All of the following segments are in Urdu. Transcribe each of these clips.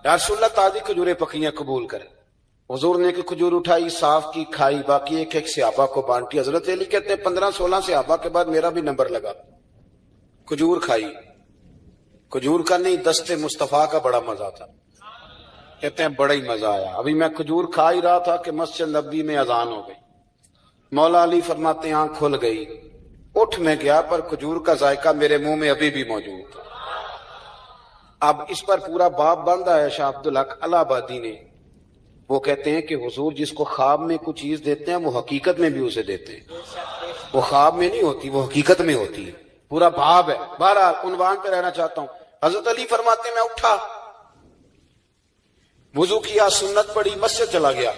یا رسول اللہ تازی کھجوریں پکیاں قبول کریں. حضور نے ایک کھجور اٹھائی، صاف کی، کھائی، باقی ایک ایک صحابہ کو بانٹی. حضرت علی کہتے ہیں 15-16 صحابہ کے بعد میرا بھی نمبر لگا. کھجور کھائی، کھجور کا نہیں دست مصطفیٰ کا بڑا مزہ تھا. کہتے ہیں بڑا ہی مزہ آیا. ابھی میں کھجور کھا ہی رہا تھا کہ مسجد نبوی میں اذان ہو گئی. مولا علی فرماتے ہیں آنکھ کھل گئی، اٹھ میں گیا پر کھجور کا ذائقہ میرے منہ میں ابھی بھی موجود تھا. اب اس پر پورا باب باندھا ہے شاہ عبدالحق الہ آبادی نے. وہ کہتے ہیں کہ حضور جس کو خواب میں کچھ چیز دیتے ہیں وہ حقیقت میں بھی اسے دیتے ہیں. وہ خواب میں نہیں ہوتی، وہ حقیقت میں ہوتی ہے. پورا باب ہے. بہرحال عنوان پہ رہنا چاہتا ہوں. حضرت علی فرماتے ہیں میں اٹھا، وضو کیا، سنت پڑھی، مسجد چلا گیا،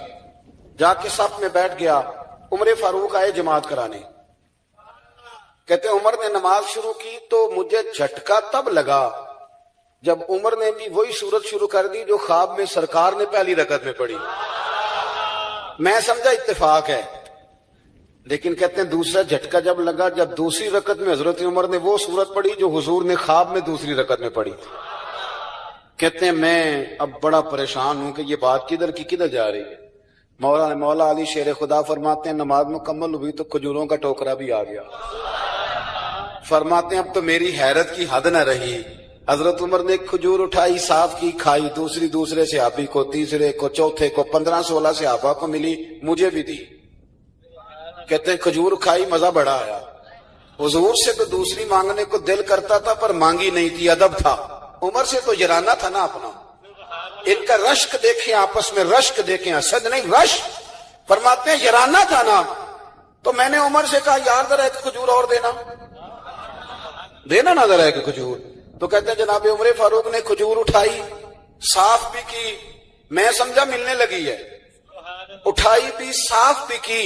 جا کے صف میں بیٹھ گیا. عمر فاروق آئے جماعت کرانے. کہتے ہیں عمر نے نماز شروع کی تو مجھے جھٹکا تب لگا جب عمر نے بھی وہی سورت شروع کر دی جو خواب میں سرکار نے پہلی رکعت میں پڑھی. میں سمجھا اتفاق ہے، لیکن کہتے ہیں دوسرا جھٹکا جب لگا جب دوسری رکعت میں حضرت عمر نے وہ سورت پڑھی جو حضور نے خواب میں دوسری رکعت میں پڑھی. کہتے ہیں میں اب بڑا پریشان ہوں کہ یہ بات کدھر کی کدھر جا رہی ہے. مولا علی شیر خدا فرماتے ہیں نماز مکمل ہوئی تو کھجوروں کا ٹوکرا بھی آ گیا. فرماتے ہیں اب تو میری حیرت کی حد نہ رہی. حضرت عمر نے ایک کھجور اٹھائی، صاف کی، کھائی، دوسرے صحابی کو، تیسرے کو، چوتھے کو، 15-16 صحابہ کو ملی، مجھے بھی دی. کہتے ہیں کھجور کھائی، مزہ بڑا آیا. حضور سے تو دوسری مانگنے کو دل کرتا تھا پر مانگی نہیں تھی، ادب تھا. عمر سے تو یارانہ تھا نا اپنا. ان کا رشک دیکھیں، آپس میں رشک دیکھیں، حسد نہیں رشک. فرماتے ہیں یارانہ تھا نا. تو میں نے عمر سے کہا یار ذرا ایک کھجور اور دینا نا ذرا ایک کھجور. تو کہتے ہیں جناب عمر فاروق نے کھجور اٹھائی، صاف بھی کی، میں سمجھا ملنے لگی ہے، اٹھائی بھی، صاف بھی کی،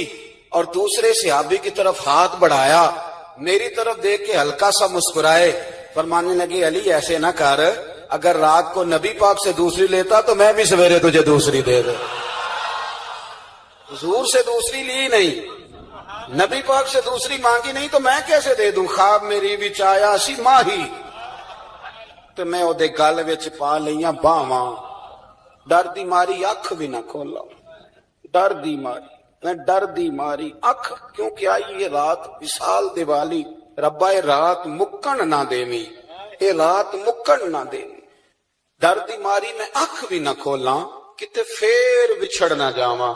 اور دوسرے صحابی کی طرف ہاتھ بڑھایا، میری طرف دیکھ کے ہلکا سا مسکرائے. فرمانے لگے علی ایسے نہ کر، اگر رات کو نبی پاک سے دوسری لیتا تو میں بھی سویرے تجھے دوسری دے دوں. حضور سے دوسری لی نہیں، نبی پاک سے دوسری مانگی نہیں تو میں کیسے دے دوں. خواب میری وچ آیا سی ماہی تو میں او دے گل وچ پا لئیاں باواں، ڈر دی ماری اکھ بھی نہ کھولا. ڈر دی ماری، میں ڈر دی ماری اکھ، کیونکہ آئی یہ رات وصال دیوالی. ربا اے رات مکن نہ دیویں، اے رات مکن نہ دیویں. ڈر دی ماری میں اکھ بھی نہ کھولاں، کتے پھر بچھڑ نہ جاواں.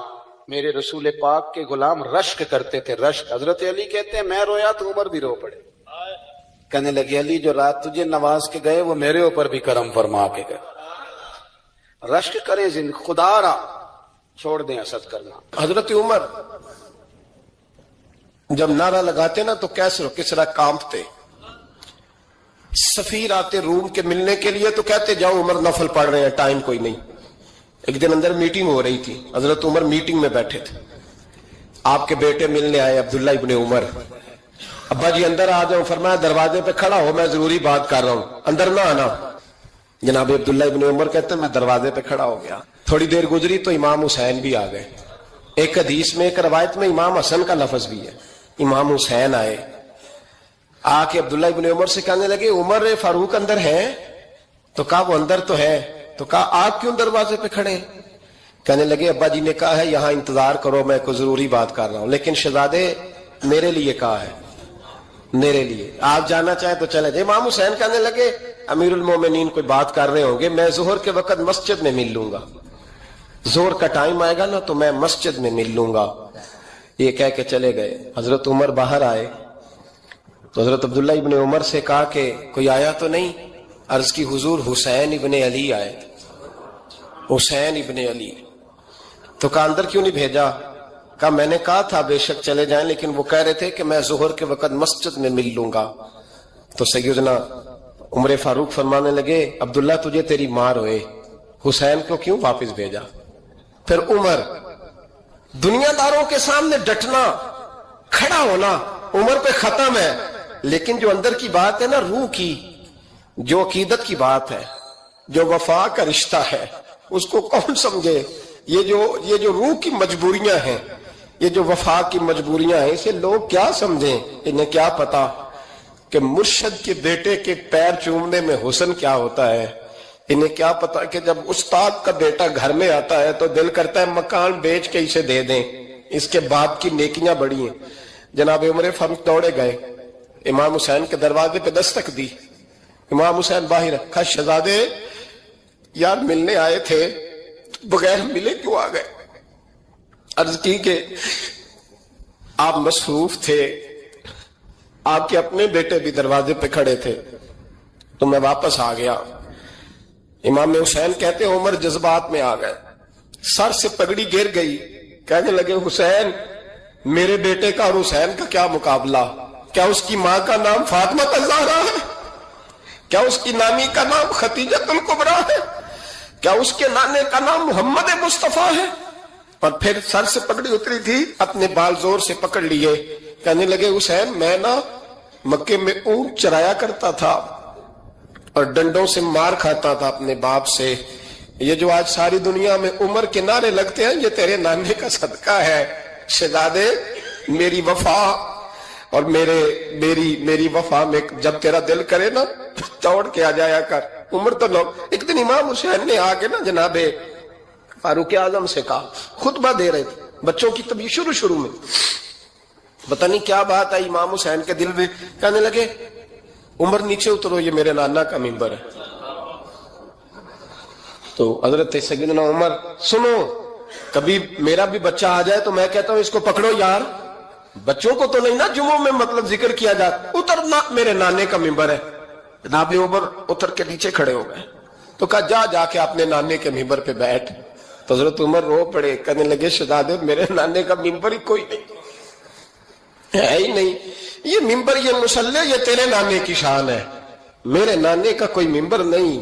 میرے رسول پاک کے غلام رشک کرتے تھے، رشک. حضرت علی کہتے ہیں میں رویا تو عمر بھی رو پڑے. کہنے لگے علی جو رات تجھے نواز کے گئے وہ میرے اوپر بھی کرم فرما کے گئے. رشک کریں خدا را، چھوڑ دیں حسد کرنا. حضرت عمر جب نعرہ لگاتے نا تو کیسر و کسرا کانپتے. سفیر آتے روم کے ملنے کے لیے تو کہتے جاؤ عمر نفل پڑھ رہے ہیں، ٹائم کوئی نہیں. ایک دن اندر میٹنگ ہو رہی تھی، حضرت عمر میٹنگ میں بیٹھے تھے. آپ کے بیٹے ملنے آئے عبداللہ ابن عمر. ابا جی اندر آ جاؤ. فرمایا دروازے پہ کھڑا ہو، میں ضروری بات کر رہا ہوں، اندر نہ آنا. جناب عبداللہ ابن عمر کہتے ہیں میں دروازے پہ کھڑا ہو گیا. تھوڑی دیر گزری تو امام حسین بھی آ گئے. ایک حدیث میں، ایک روایت میں امام حسن کا لفظ بھی ہے. امام حسین آئے، آ کے عبداللہ ابن عمر سے کہنے لگے عمر فاروق اندر ہے؟ تو کہا وہ اندر تو ہے. تو کہا آپ کیوں دروازے پہ کھڑے؟ کہنے لگے ابا جی نے کہا ہے یہاں انتظار کرو، میں کوئی ضروری بات کر رہا ہوں. لیکن شہزادے میرے لیے کہا ہے، میرے لیے، آپ جانا چاہیں تو چلے جائیں. امام حسین کہنے لگے امیر المومنین کوئی بات کر رہے ہوں گے، میں ظہر کے وقت مسجد میں مل لوں گا، ظہر کا ٹائم آئے گا نا تو میں مسجد میں مل لوں گا. یہ کہہ کے چلے گئے. حضرت عمر باہر آئے تو حضرت عبداللہ ابن عمر سے کہا کہ کوئی آیا تو نہیں؟ عرض کی حضور حسین ابن علی آئے. حسین ابن علی. تو کہا اندر کیوں نہیں بھیجا؟ کہا میں نے کہا تھا بے شک چلے جائیں، لیکن وہ کہہ رہے تھے کہ میں ظہر کے وقت مسجد میں مل لوں گا. تو سیدنا عمر فاروق فرمانے لگے عبداللہ تجھے تیری مار ہوئے، حسین کو کیوں واپس بھیجا؟ پھر عمر دنیا داروں کے سامنے ڈٹنا، کھڑا ہونا عمر پہ ختم ہے، لیکن جو اندر کی بات ہے نا، روح کی، جو عقیدت کی بات ہے، جو وفا کا رشتہ ہے، اس کو کون سمجھے؟ یہ جو روح کی مجبوریاں ہیں، یہ جو وفا کی مجبوریاں ہیں، اسے لوگ کیا سمجھیں؟ انہیں کیا پتا کہ مرشد کے بیٹے کے پیر چومنے میں حسن کیا ہوتا ہے، انہیں کیا پتا کہ جب استاد کا بیٹا گھر میں آتا ہے تو دل کرتا ہے مکان بیچ کے اسے دے دیں، اس کے باپ کی نیکیاں بڑی ہیں۔ جناب عمر فاروق دوڑے گئے، امام حسین کے دروازے پہ دستک دی۔ امام حسین باہر، کہا شہزادے یار ملنے آئے تھے، بغیر ملے کیوں آ گئے؟ عرض کی کہ آپ مصروف تھے، آپ کے اپنے بیٹے بھی دروازے پہ کھڑے تھے تو میں واپس آ گیا۔ امام حسین کہتے ہیں عمر جذبات میں آ گئے، سر سے پگڑی گر گئی، کہنے لگے حسین میرے بیٹے کا اور حسین کا کیا مقابلہ؟ کیا اس کی ماں کا نام فاطمہ الزہرا ہے؟ کیا اس کی نانی کا نام خدیجہ الکبریٰ ہے؟ کیا اس کے نانے کا نام محمد مصطفیٰ ہے؟ اور پھر سر سے پگڑی اتری تھی، اپنے بال زور سے پکڑ لیے، کہنے لگے حسین میں نا مکے میں اونٹ چرایا کرتا تھا اور ڈنڈوں سے مار کھاتا تھا اپنے باپ سے، یہ جو آج ساری دنیا میں عمر کے نعرے لگتے ہیں یہ تیرے نانے کا صدقہ ہے۔ شہزادے میری وفا اور میری وفا میں جب تیرا دل کرے نا توڑ کے آ جایا کر۔ عمر تو لوگ ایک دن امام حسین نے آ کے نا جناب فاروق اعظم سے کہا، خطبہ دے رہے تھے بچوں کی طبیعت شروع میں، پتہ نہیں کیا بات آئی امام حسین کے دل میں، کہنے لگے عمر نیچے اترو، یہ میرے نانا کا منبر ہے۔ تو حضرت سیدنا عمر، سنو کبھی میرا بھی بچہ آ جائے تو میں کہتا ہوں اس کو پکڑو یار، بچوں کو تو نہیں نا جمعوں میں مطلب ذکر کیا جاتا، اترنا میرے نانے کا منبر ہے۔ جناب عمر اتر کے نیچے کھڑے ہو گئے تو کہا جا کے اپنے نانے کے منبر پہ بیٹھ۔ تو حضرت عمر رو پڑے، کہنے لگے شہزادے میرے نانے کا منبر ہی کوئی نہیں ہے ہی نہیں، یہ منبر یہ مصلی یہ تیرے نانے کی شان ہے، میرے نانے کا کوئی منبر نہیں،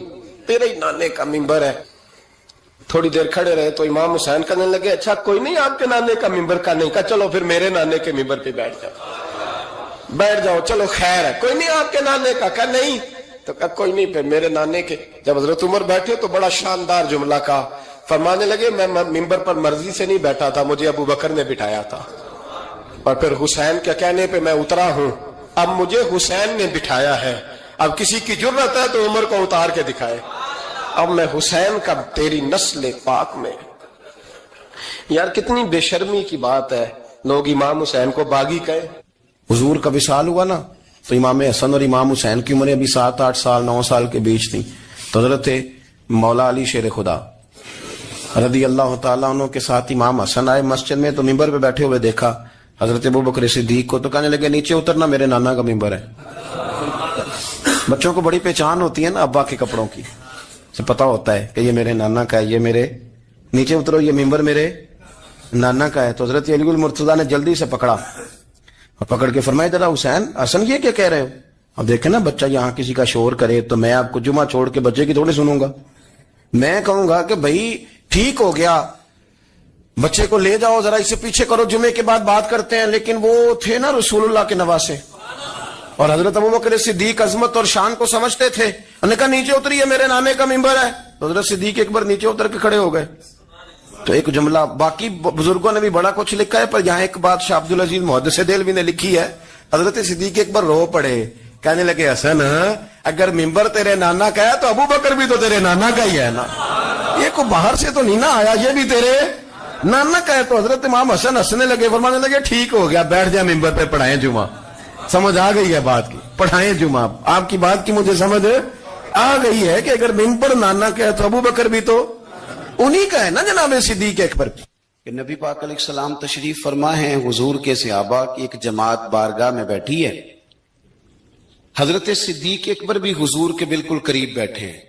تیرے ہی نانے کا منبر ہے۔ تھوڑی دیر کھڑے رہے تو امام حسین کہنے لگے اچھا کوئی نہیں آپ کے نانے کا منبر کا نہیں، کہا چلو پھر میرے نانے کے منبر پہ بیٹھ جاؤ چلو خیر ہے، کوئی نہیں آپ کے نانے کا، کہا نہیں، تو کہا کوئی نہیں پھر میرے نانے کے۔ جب حضرت عمر بیٹھے تو بڑا شاندار جملہ کہا، فرمانے لگے میں منبر پر مرضی سے نہیں بیٹھا تھا، مجھے ابو بکر نے بٹھایا تھا، اور پھر حسین کے کہنے پہ میں اترا ہوں، اب مجھے حسین نے بٹھایا ہے، اب کسی کی جرت ہے تو عمر کو اتار کے دکھائے، اب میں حسین کا تیری نسل پاک میں۔ یار کتنی بے شرمی کی بات ہے، لوگ امام حسین کو باغی کہے۔ حضور کا وصال ہوا نا تو امام حسن اور امام حسین کی عمریں ابھی 7 8 سال 9 سال کے بیچ تھی، تو حضرت مولا علی شیر خدا رضی اللہ تعالیٰ عنہ کے ساتھ امام حسن آئے مسجد میں، تو منبر پہ بیٹھے ہوئے دیکھا حضرت ابوبکر صدیق کو، تو کہنے لگے نیچے اترنا میرے نانا کا منبر ہے۔ بچوں کو بڑی پہچان ہوتی ہے نا ابا کے کپڑوں کی، سے پتا ہوتا ہے کہ یہ میرے نانا کا ہے، یہ میرے نیچے اترو یہ منبر میرے نانا کا ہے۔ تو حضرت علی المرتضیٰ نے جلدی سے پکڑا اور پکڑ کے فرمایا ذرا حسین حسن یہ کیا کہہ رہے ہو؟ اب دیکھیں نا بچہ یہاں کسی کا شور کرے تو میں آپ کو جمعہ چھوڑ کے بچے کی تھوڑی سنوں گا، میں کہوں گا کہ بھائی ٹھیک ہو گیا بچے کو لے جاؤ ذرا اسے پیچھے کرو جمعے کے بعد بات کرتے ہیں، لیکن وہ تھے نا رسول اللہ کے نواسے، اور حضرت ابوبکر صدیق عظمت اور شان کو سمجھتے تھے، انہوں نے کہا نیچے اتریے میرے نانے کا منبر ہے، تو حضرت صدیق ایک بار نیچے اتر کے کھڑے ہو گئے۔ تو ایک جملہ، باقی بزرگوں نے بھی بڑا کچھ لکھا ہے، پر یہاں ایک بات شاہ عبد العزیز محدث دہلوی نے لکھی ہے، حضرت صدیق ایک بار رو پڑے، کہنے لگے حسن اگر منبر تیرے نانا کا ہے تو ابوبکر بھی تو تیرے نانا کا ہی ہے نا، یہ کو باہر سے تو نہیں نا آیا، یہ بھی تیرے نانا کا ہے۔ تو حضرت امام حسن ہنسنے لگے، فرمانے لگے ٹھیک ہو گیا بیٹھ جائے منبر پہ پڑھائیں جمعہ، سمجھ آ گئی ہے بات کی، پڑھائیں جمعہ، آپ کی بات کی مجھے سمجھ آ گئی ہے کہ اگر منبر نانا کا ہے تو ابوبکر بھی تو انہی کا ہے نا جناب صدیق اکبر کی۔ کہ نبی پاک علیہ السلام تشریف فرما ہیں، حضور کے صحابہ کی ایک جماعت بارگاہ میں بیٹھی ہے، حضرت صدیق اکبر بھی حضور کے بالکل قریب بیٹھے ہیں،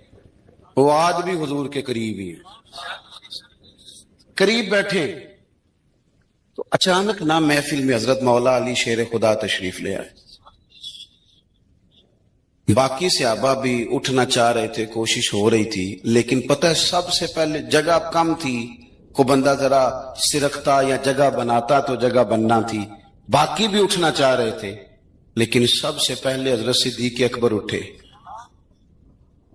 وہ آج بھی حضور کے قریب ہی ہیں، قریب بیٹھے، تو اچانک نہ محفل میں حضرت مولا علی شیر خدا تشریف لے آئے، باقی صحابہ بھی اٹھنا چاہ رہے تھے، کوشش ہو رہی تھی، لیکن پتہ ہے سب سے پہلے جگہ کم تھی، کو بندہ ذرا سرکتا یا جگہ بناتا تو جگہ بننا تھی، باقی بھی اٹھنا چاہ رہے تھے، لیکن سب سے پہلے حضرت صدیق اکبر اٹھے،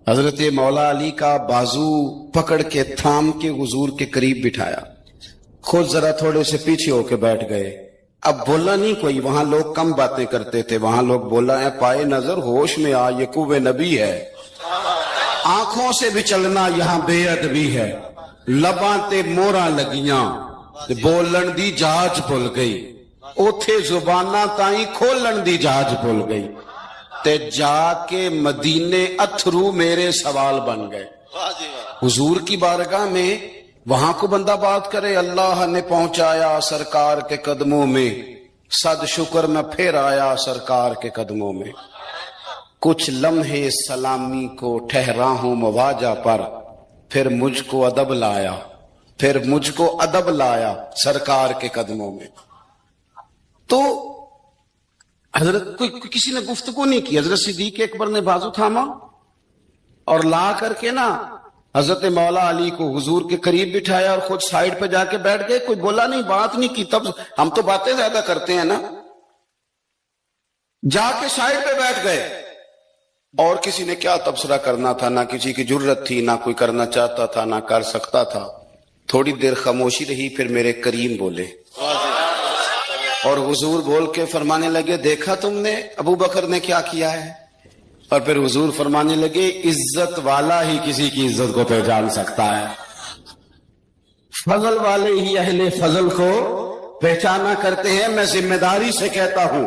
حضرت مولا علی کا بازو پکڑ کے تھام کے حضور کے قریب بٹھایا، خود ذرا تھوڑے سے پیچھے ہو کے بیٹھ گئے۔ اب بولا نہیں کوئی، وہاں لوگ کم باتیں کرتے تھے، وہاں لوگ بولا ہے پائے نظر ہوش میں آ یہ کوہ نبی ہے، آنکھوں سے بھی چلنا یہاں بے ادبی ہے، لباں تے موراں لگیاں تے بولن دی جاج بھول گئی، اوتھے زباناں تائیں کھولن دی جاج بھول گئی، تے جا کے مدینے اتھرو میرے سوال بن گئے۔ حضور کی بارگاہ میں وہاں کو بندہ بات کرے، اللہ نے پہنچایا سرکار کے قدموں میں، صد شکر میں پھر آیا سرکار کے قدموں میں، کچھ لمحے سلامی کو ٹھہرا ہوں مواجہ پر، پھر مجھ کو ادب لایا، پھر مجھ کو ادب لایا سرکار کے قدموں میں۔ تو حضرت کسی نے گفتگو نہیں کی، حضرت صدیق اکبر نے بازو تھاما اور لا کر کے نا حضرت مولا علی کو حضور کے قریب بٹھایا اور خود سائیڈ پہ جا کے بیٹھ گئے، کوئی بولا نہیں، بات نہیں کی۔ تب ہم تو باتیں زیادہ کرتے ہیں نا، جا کے سائیڈ پہ بیٹھ گئے، اور کسی نے کیا تبصرہ کرنا تھا، نہ کسی کی جرت تھی، نہ کوئی کرنا چاہتا تھا، نہ کر سکتا تھا۔ تھوڑی دیر خاموشی رہی، پھر میرے کریم بولے اور حضور بول کے فرمانے لگے، دیکھا تم نے ابو بکر نے کیا کیا ہے؟ اور پھر حضور فرمانے لگے، عزت والا ہی کسی کی عزت کو پہچان سکتا ہے، فضل والے ہی اہل فضل کو پہچانا کرتے ہیں۔ میں ذمہ داری سے کہتا ہوں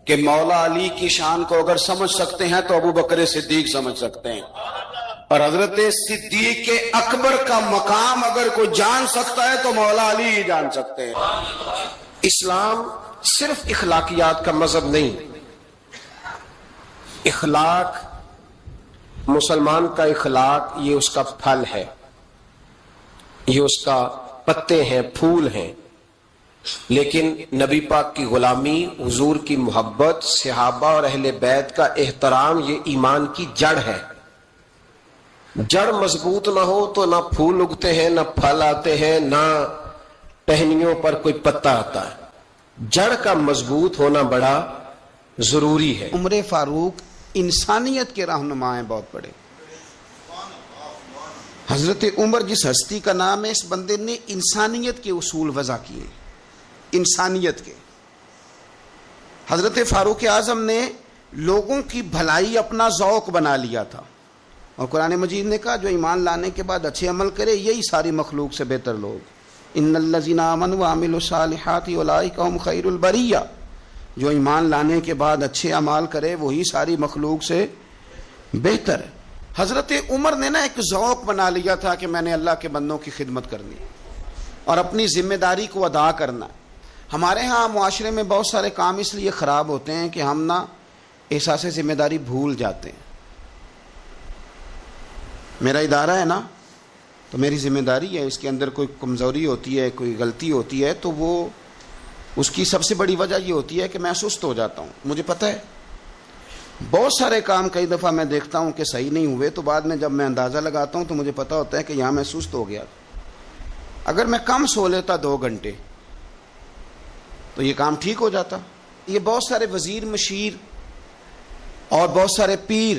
کہ مولا علی کی شان کو اگر سمجھ سکتے ہیں تو ابو بکر صدیق سمجھ سکتے ہیں، اور حضرت صدیق اکبر کا مقام اگر کوئی جان سکتا ہے تو مولا علی ہی جان سکتے ہیں۔ اسلام صرف اخلاقیات کا مذہب نہیں، اخلاق، مسلمان کا اخلاق یہ اس کا پھل ہے، یہ اس کا پتے ہیں، پھول ہیں۔ لیکن نبی پاک کی غلامی، حضور کی محبت، صحابہ اور اہل بیت کا احترام یہ ایمان کی جڑ ہے۔ جڑ مضبوط نہ ہو تو نہ پھول اگتے ہیں، نہ پھل آتے ہیں، نہ ٹہنیوں پر کوئی پتا آتا ہے۔ جڑ کا مضبوط ہونا بڑا ضروری ہے۔ عمر فاروق انسانیت کے رہنما ہیں بہت بڑے۔ حضرت عمر جس ہستی کا نام ہے، اس بندے نے انسانیت کے اصول وضع کیے، انسانیت کے۔ حضرت فاروق اعظم نے لوگوں کی بھلائی اپنا ذوق بنا لیا تھا، اور قرآن مجید نے کہا جو ایمان لانے کے بعد اچھے عمل کرے یہی ساری مخلوق سے بہتر لوگ۔ ان الذین آمنوا وعملوا الصالحات اولئک هم خیر البریہ، جو ایمان لانے کے بعد اچھے اعمال کرے وہی ساری مخلوق سے بہتر ہے۔ حضرت عمر نے نا ایک ذوق بنا لیا تھا کہ میں نے اللہ کے بندوں کی خدمت کرنی اور اپنی ذمہ داری کو ادا کرنا۔ ہمارے ہاں معاشرے میں بہت سارے کام اس لیے خراب ہوتے ہیں کہ ہم نا احساس ذمہ داری بھول جاتے ہیں۔ میرا ادارہ ہے نا تو میری ذمہ داری ہے، اس کے اندر کوئی کمزوری ہوتی ہے، کوئی غلطی ہوتی ہے تو وہ اس کی سب سے بڑی وجہ یہ ہوتی ہے کہ میں سست ہو جاتا ہوں۔ مجھے پتہ ہے بہت سارے کام کئی دفعہ میں دیکھتا ہوں کہ صحیح نہیں ہوئے، تو بعد میں جب میں اندازہ لگاتا ہوں تو مجھے پتہ ہوتا ہے کہ یہاں میں سست ہو گیا۔ اگر میں کم سو لیتا 2 گھنٹے تو یہ کام ٹھیک ہو جاتا۔ یہ بہت سارے وزیر مشیر اور بہت سارے پیر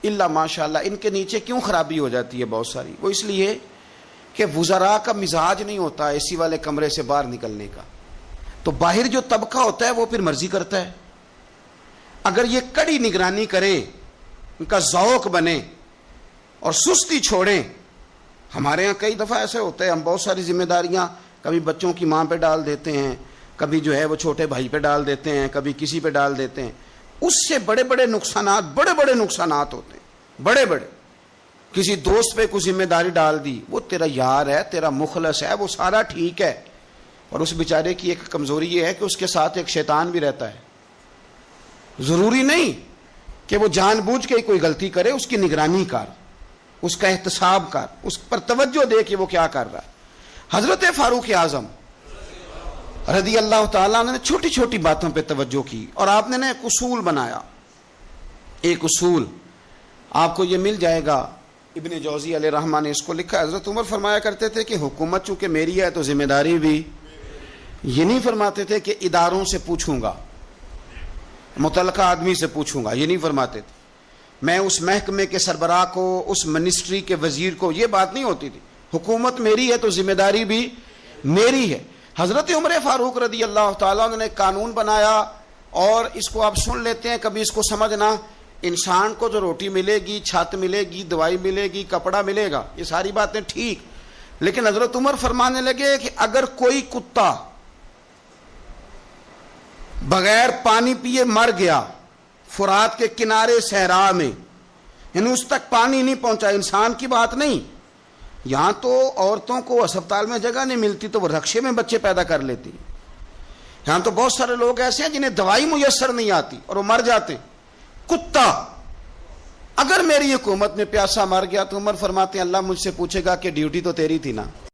الا ماشاءاللہ، ان کے نیچے کیوں خرابی ہو جاتی ہے بہت ساری؟ وہ اس لیے کہ وزراء کا مزاج نہیں ہوتا اے سی والے کمرے سے باہر نکلنے کا، تو باہر جو طبقہ ہوتا ہے وہ پھر مرضی کرتا ہے۔ اگر یہ کڑی نگرانی کرے، ان کا ذوق بنے اور سستی چھوڑیں۔ ہمارے ہاں کئی دفعہ ایسے ہوتا ہے، ہم بہت ساری ذمہ داریاں کبھی بچوں کی ماں پہ ڈال دیتے ہیں، کبھی جو ہے وہ چھوٹے بھائی پہ ڈال دیتے ہیں، کبھی کسی پہ ڈال دیتے ہیں۔ اس سے بڑے بڑے نقصانات ہوتے ہیں، بڑے بڑے۔ کسی دوست پہ کوئی ذمہ داری ڈال دی، وہ تیرا یار ہے، تیرا مخلص ہے، وہ سارا ٹھیک ہے، اور اس بیچارے کی ایک کمزوری یہ ہے کہ اس کے ساتھ ایک شیطان بھی رہتا ہے۔ ضروری نہیں کہ وہ جان بوجھ کے کوئی غلطی کرے، اس کی نگرانی کر، اس کا احتساب کر، اس پر توجہ دے کہ وہ کیا کر رہا ہے۔ حضرت فاروق اعظم رضی اللہ تعالیٰ نے چھوٹی چھوٹی باتوں پہ توجہ کی، اور آپ نے نا ایک اصول بنایا۔ ایک اصول آپ کو یہ مل جائے گا، ابن جوزی علیہ رحمہ نے اس کو لکھا۔ حضرت عمر فرمایا کرتے تھے کہ حکومت چونکہ میری ہے تو ذمہ داری بھی، یہ نہیں فرماتے تھے کہ اداروں سے پوچھوں گا، متعلقہ آدمی سے پوچھوں گا، یہ نہیں فرماتے تھے۔ میں اس محکمے کے سربراہ کو، اس منسٹری کے وزیر کو، یہ بات نہیں ہوتی تھی۔ حکومت میری ہے تو ذمہ داری بھی میری ہے۔ حضرت عمر فاروق رضی اللہ تعالیٰ عنہ نے قانون بنایا، اور اس کو آپ سن لیتے ہیں، کبھی اس کو سمجھنا انسان کو جو روٹی ملے گی، چھت ملے گی، دوائی ملے گی، کپڑا ملے گا، یہ ساری باتیں ٹھیک، لیکن حضرت عمر فرمانے لگے کہ اگر کوئی کتا بغیر پانی پیے مر گیا فرات کے کنارے صحرا میں، یعنی اس تک پانی نہیں پہنچا، انسان کی بات نہیں، یہاں تو عورتوں کو اسپتال میں جگہ نہیں ملتی تو وہ رکشے میں بچے پیدا کر لیتی، یہاں تو بہت سارے لوگ ایسے ہیں جنہیں دوائی میسر نہیں آتی اور وہ مر جاتے، کتا اگر میری حکومت میں پیاسا مر گیا تو عمر فرماتے ہیں اللہ مجھ سے پوچھے گا کہ ڈیوٹی تو تیری تھی نا۔